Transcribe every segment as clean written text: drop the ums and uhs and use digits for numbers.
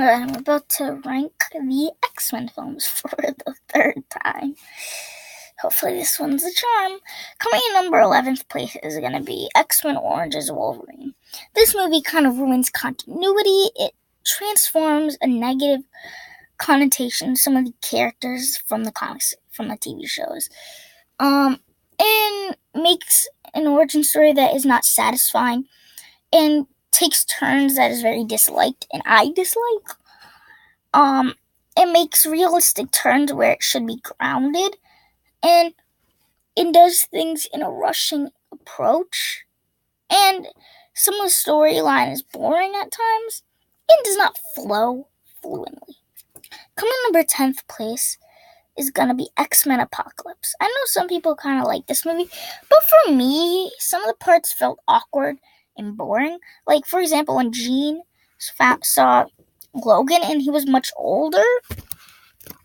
I'm about to rank the X-Men films for the third time. Hopefully this one's a charm. Coming in number 11th place is going to be X-Men Orange is Wolverine. This movie kind of ruins continuity. It transforms a negative connotation some of the characters from the comics, from the TV shows. And makes an origin story that is not satisfying and takes turns that is very disliked and I dislike. It makes realistic turns where it should be grounded, and it does things in a rushing approach, and some of the storyline is boring at times and does not flow fluently. Coming number 10th place is gonna be X-Men Apocalypse. I know some people kind of like this movie, but for me, some of the parts felt awkward and boring. Like, for example, when Jean saw Logan and he was much older,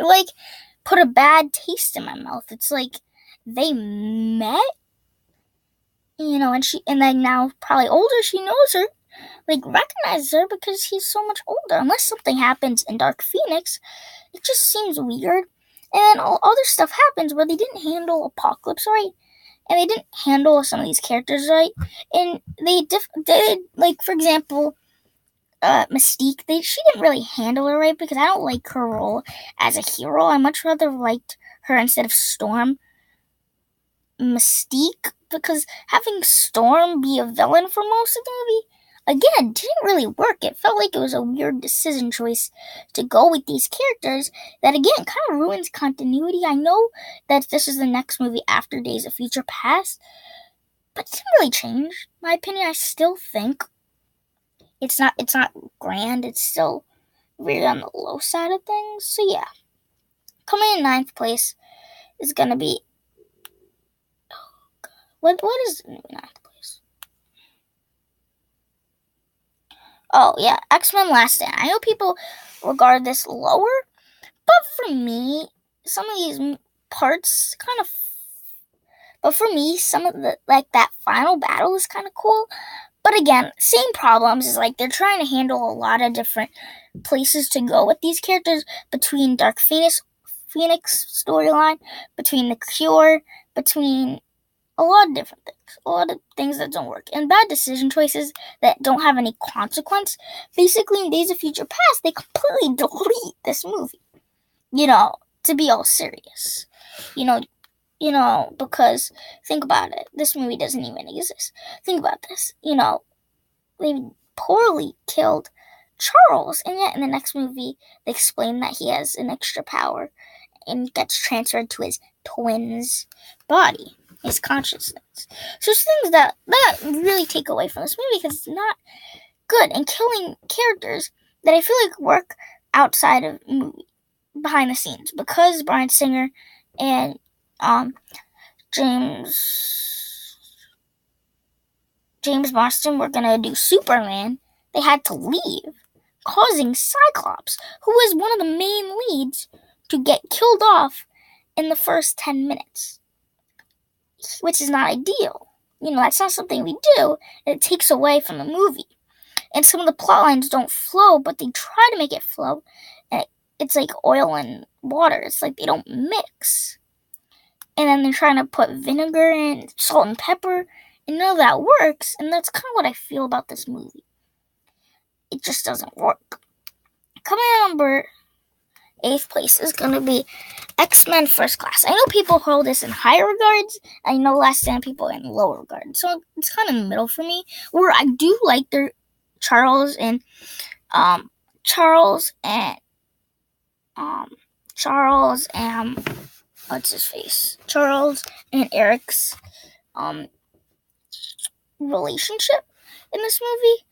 it, put a bad taste in my mouth. It's like they met, and then now probably older, she knows her, recognizes her because he's so much older. Unless something happens in Dark Phoenix, it just seems weird. And then all other stuff happens where they didn't handle Apocalypse right, and they didn't handle some of these characters right, and they for example, Mystique, she didn't really handle her right because I don't like her role as a hero. I much rather liked her instead of Storm Mystique, because having Storm be a villain for most of the movie, again, didn't really work. It felt like it was a weird decision choice to go with these characters that, again, kind of ruins continuity. I know that this is the next movie after Days of Future Past, but it didn't really change. In my opinion, I still think it's not grand. It's still really on the low side of things. So yeah, coming in 9th place is gonna be what is 9th place? Oh yeah, X-Men Last Stand. I know people regard this lower, but for me, some of these parts kind of. But for me, some of the that final battle is kind of cool. But again, same problems is they're trying to handle a lot of different places to go with these characters, between Dark Phoenix storyline, between the Cure, between a lot of different things, a lot of things that don't work, and bad decision choices that don't have any consequence. Basically, in Days of Future Past, they completely delete this movie, to be all serious, because think about it, this movie doesn't even exist. Think about this, they poorly killed Charles, and yet in the next movie, they explain that he has an extra power and gets transferred to his twin's body, his consciousness. So it's things that really take away from this movie because it's not good, and killing characters that I feel like outside of movie, behind the scenes, because Bryan Singer and James Marsden were gonna do Superman, they had to leave, causing Cyclops, who was one of the main leads, to get killed off in the first 10 minutes, which is not ideal. That's not something we do, and it takes away from the movie. And some of the plot lines don't flow, but they try to make it flow, and it's like oil and water. It's like they don't mix. And then they're trying to put vinegar and salt and pepper, and none of that works, and that's kind of what I feel about this movie. It just doesn't work. Coming in number 8th place is going to be X-Men First Class. I know people hold this in higher regards. I know Last Stand people in lower regards. So it's kind of in the middle for me, where I do like their Charles and what's his face? Charles and Eric's relationship in this movie.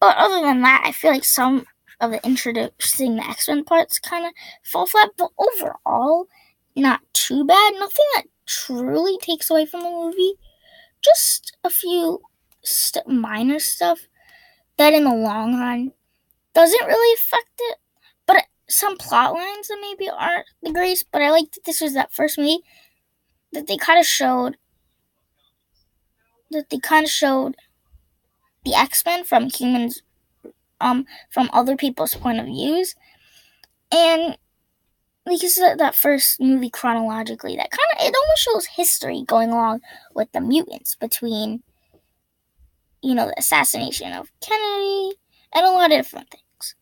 But other than that, I feel like some of the introducing the X-Men parts kind of fall flat. But overall, not too bad. Nothing that truly takes away from the movie. Just a few minor stuff that in the long run doesn't really affect it. But some plot lines that maybe aren't the greatest. But I liked that this was that first movie that they kind of showed the X-Men from humans from other people's point of views. And because that first movie chronologically, that kind of, it almost shows history going along with the mutants between, the assassination of Kennedy and a lot of different things.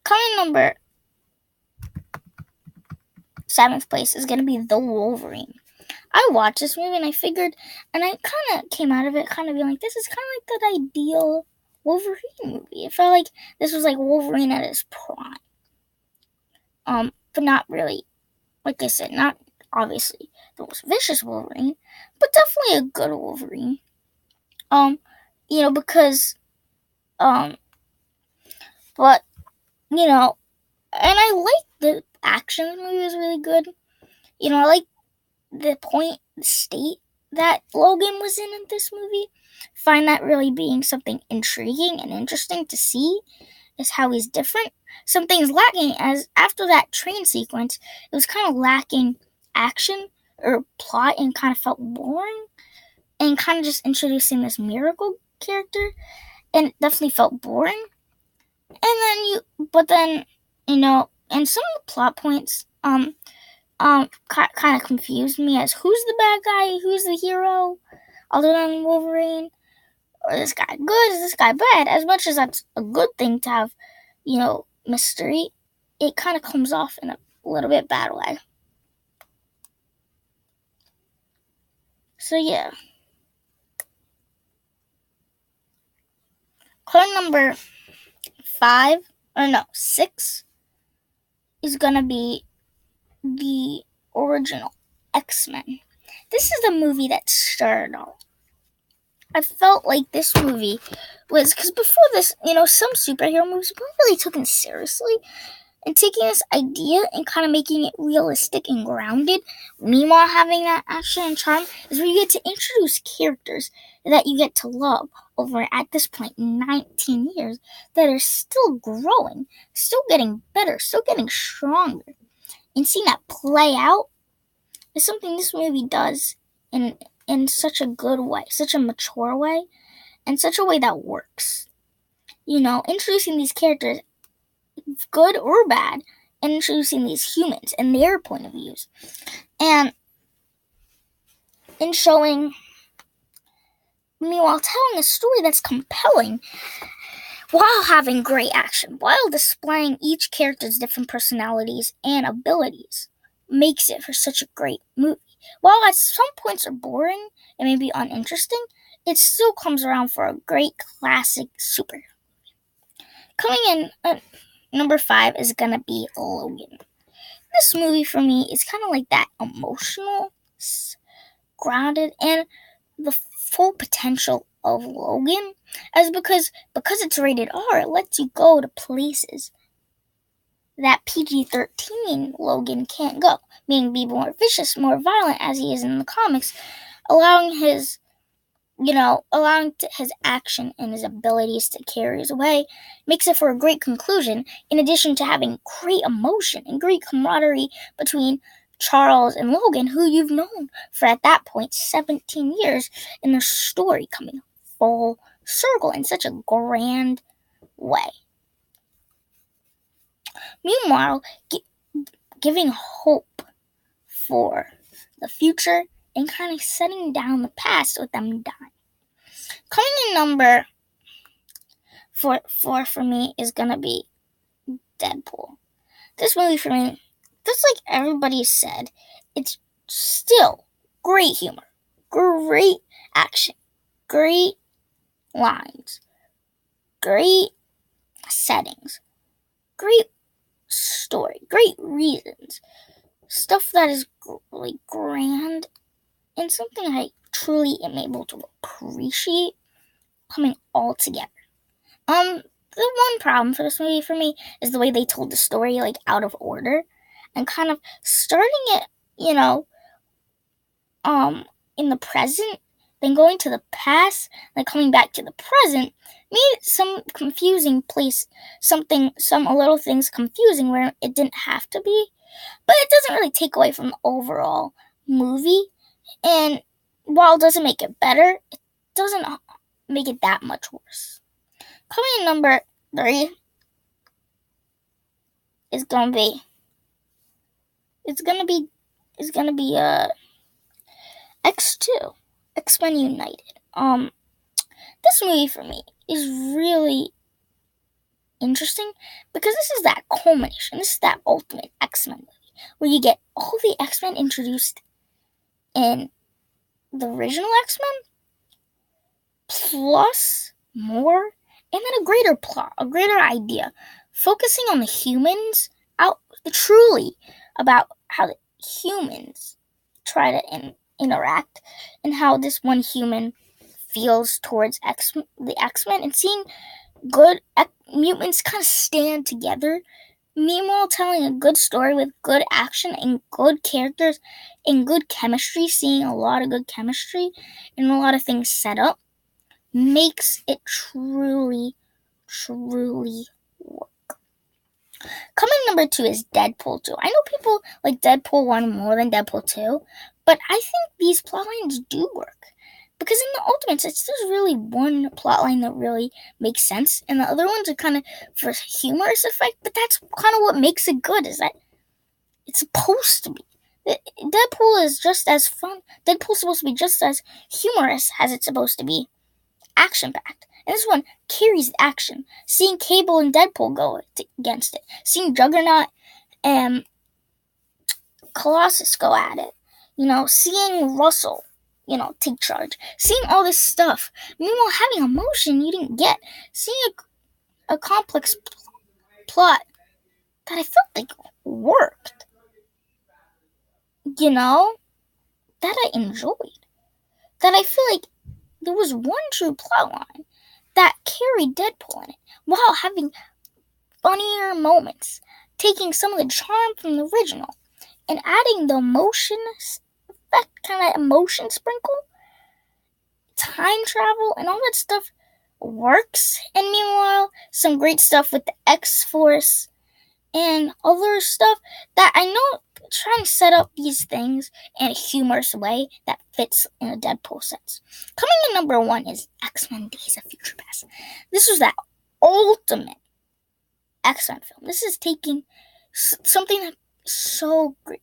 Coming number 7th place is going to be The Wolverine. I watched this movie and I figured, and I kind of came out of it kind of being like, this is kind of like the ideal Wolverine movie. It felt like this was like Wolverine at his prime. But not really, like I said, not obviously the most vicious Wolverine, but definitely a good Wolverine. Because, but, and I like the action in the movie was really good. I like the state that Logan was in this movie. Find that really being something intriguing and interesting to see is how he's different. Something's lacking, as after that train sequence, it was kind of lacking action or plot and kind of felt boring, and kind of just introducing this miracle character, and it definitely felt boring. And then and some of the plot points kind of confused me as who's the bad guy, who's the hero, other than Wolverine, or this guy good, is this guy bad? As much as that's a good thing to have, mystery, it kind of comes off in a little bit bad way. So yeah. Clue number 6 is gonna be the original X-Men. This is the movie that started all. I felt like this movie was, because before this, some superhero movies weren't really taken seriously, and taking this idea and kind of making it realistic and grounded, meanwhile having that action and charm, is where you get to introduce characters that you get to love over, at this point, 19 years, that are still growing, still getting better, still getting stronger. And seeing that play out is something this movie does in such a good way, such a mature way, and such a way that works. Introducing these characters, good or bad, and introducing these humans and their point of views. And in showing, meanwhile, telling a story that's compelling while having great action, while displaying each character's different personalities and abilities, makes it for such a great movie. While at some points are boring and maybe uninteresting, it still comes around for a great classic superhero movie. Coming in number 5 is going to be Logan. This movie for me is kind of like that emotional, grounded, and the full potential of Logan, as because it's rated R, it lets you go to places that PG-13 Logan can't go, meaning be more vicious, more violent as he is in the comics, allowing his action and his abilities to carry his way, makes it for a great conclusion, in addition to having great emotion and great camaraderie between Charles and Logan, who you've known for, at that point, 17 years, in their story coming full circle in such a grand way. Meanwhile, giving hope for the future and kind of setting down the past with them dying. Coming in number 4 for me is going to be Deadpool. This movie for me, just like everybody said, it's still great humor, great action, great lines, great settings, great story, great reasons, stuff that is really grand, and something I truly am able to appreciate coming all together. The one problem for this movie for me is the way they told the story, like, out of order, and kind of starting it, in the present, then going to the past, then coming back to the present, made some confusing place, some little things confusing where it didn't have to be, but it doesn't really take away from the overall movie, and while it doesn't make it better, it doesn't make it that much worse. Coming in number 3 is gonna be X2, X-Men United. This movie for me is really interesting because this is that culmination. This is that ultimate X-Men movie where you get all the X-Men introduced in the original X-Men plus more, and then a greater plot, a greater idea, focusing on the humans truly about how the humans try to interact and how this one human feels towards the X-Men, and seeing good mutants kind of stand together. Meanwhile, telling a good story with good action and good characters and good chemistry, seeing a lot of good chemistry and a lot of things set up, makes it truly, truly work. Coming number 2 is Deadpool 2. I know people like Deadpool 1 more than Deadpool 2, but I think these plotlines do work. Because in the Ultimates, there's really one plotline that really makes sense, and the other ones are kind of for humorous effect, but that's kind of what makes it good, is that it's supposed to be. Deadpool is just as fun. Deadpool's supposed to be just as humorous as it's supposed to be action-packed. And this one carries the action. Seeing Cable and Deadpool go against it. Seeing Juggernaut and Colossus go at it. Seeing Russell, take charge. Seeing all this stuff. Meanwhile, having emotion you didn't get. Seeing a complex plot that I felt like worked. That I enjoyed. That I feel like there was one true plotline that carried Deadpool in it, while having funnier moments, taking some of the charm from the original, and adding the emotion, that kind of emotion sprinkle, time travel, and all that stuff works. And meanwhile, some great stuff with the X-Force and other stuff that I know trying to set up these things in a humorous way that fits in a Deadpool sense. Coming in number 1 is X-Men Days of Future Past. This was that ultimate X-Men film. This is taking something that's so great,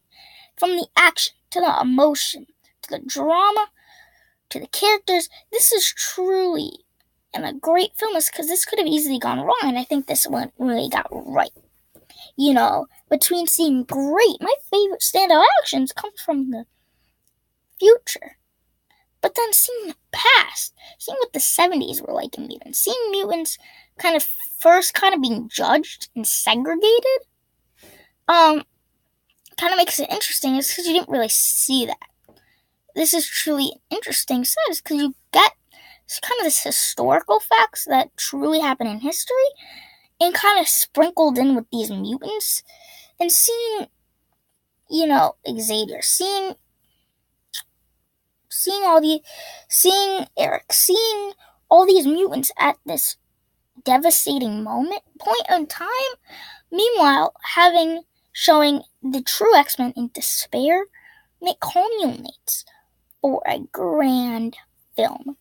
from the action to the emotion to the drama to the characters. This is truly a great film, because this could have easily gone wrong, and I think this one really got right. Between seeing my favorite standout actions comes from the future, but then seeing the past, seeing what the 70s were like in mutants, seeing mutants first being judged and segregated, kind of makes it interesting, is because you didn't really see that. This is truly interesting, because you get this historical facts that truly happen in history, and sprinkled in with these mutants, and seeing, Xavier, seeing Eric, seeing all these mutants at this devastating point in time. Meanwhile, showing the true X-Men in despair, and it culminates for a grand film.